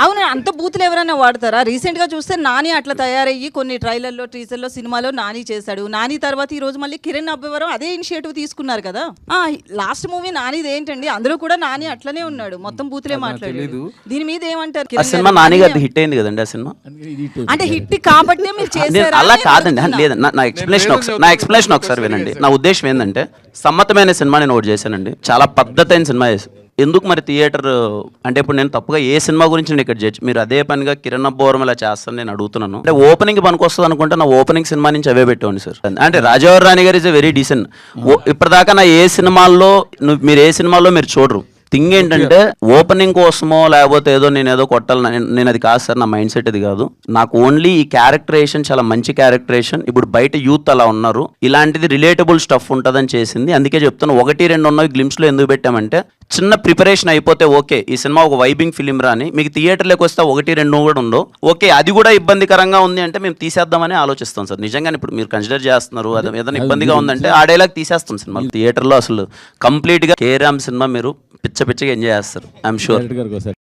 అవును, అంత బూతులు ఎవరైనా వాడతారా? రీసెంట్గా చూస్తే నాని అట్లా తయారయ్యి కొన్ని ట్రైలర్లో టీజర్లో సినిమాలో నాని చేశాడు. నాని తర్వాత ఈ రోజు మళ్ళీ కిరణ్ అబ్బవరం అదే ఇనిషియేటివ్ తీసుకున్నారు కదా. లాస్ట్ మూవీ నానిది ఏంటండి, అందులో కూడా నాని అట్లనే ఉన్నాడు, మొత్తం బూతులే మాట్లాడలేదు. దీని మీద ఏమంటారు? ఆ సినిమా నాని గారి హిట్ అయింది కదండి. ఆ సినిమా అంటే హిట్ కాబట్టి మీరు చేశారు అలా కాదండి. లేదు, నా ఎక్స్ప్లెనేషన్ ఒకసారి వినండి. నా ఉద్దేశం ఏంటంటే, సమ్మతమైన సినిమా నేను ఒకటి చేశానండి, చాలా పద్ధతైన సినిమా చేసి. ఎందుకు మరి థియేటర్ అంటే ఇప్పుడు నేను తప్పుగా ఏ సినిమా గురించి నేను ఇక్కడ చేయొచ్చు, మీరు అదే పనిగా కిరణ్ అబ్బవరం ఇలా చేస్తాను నేను అడుగుతున్నాను. అంటే ఓపెనింగ్ పనికి వస్తుంది అనుకుంటే నా ఓపెనింగ్ సినిమా నుంచి అవే పెట్టండి సార్. అంటే రాజావారి రాణి గారు ఇస్ ఎ వెరీ డీసెంట్. ఇప్పటిదాకా నా ఏ సినిమాల్లో మీరు ఏ సినిమాల్లో మీరు చూడరు. థింగ్ ఏంటంటే ఓపెనింగ్ కోసమో లేకపోతే ఏదో నేను ఏదో కొట్టాలని నేను అది కాదు సార్, నా మైండ్ సెట్ అది కాదు. నాకు ఓన్లీ ఈ క్యారెక్టరేషన్ చాలా మంచి క్యారెక్టరేషన్. ఇప్పుడు బయట యూత్ అలా ఉన్నారు, ఇలాంటిది రిలేటబుల్ స్టఫ్ ఉంటుందని చేసింది. అందుకే చెప్తాను, 1-2 ఉన్నవి గ్లిమ్స్లో ఎందుకు పెట్టామంటే, చిన్న ప్రిపరేషన్ అయిపోతే ఓకే ఈ సినిమా ఒక వైబింగ్ ఫిలిం రాని, మీకు థియేటర్లోకి వస్తే 1-2 కూడా ఉండవు. ఓకే అది కూడా ఇబ్బందికరంగా ఉంది అంటే మేము తీసేద్దామని ఆలోచిస్తాం సార్. నిజంగా ఇప్పుడు మీరు కన్సిడర్ చేస్తున్నారు, అది ఏదైనా ఇబ్బందిగా ఉందంటే ఆ డైలాగ్ తీసేస్తాం సినిమా. థియేటర్లో అసలు కంప్లీట్గా కేరామ్ సినిమా మీరు పిచ్చగా ఎంజాయ్ చేస్తారు, ఐఎమ్ షూర్.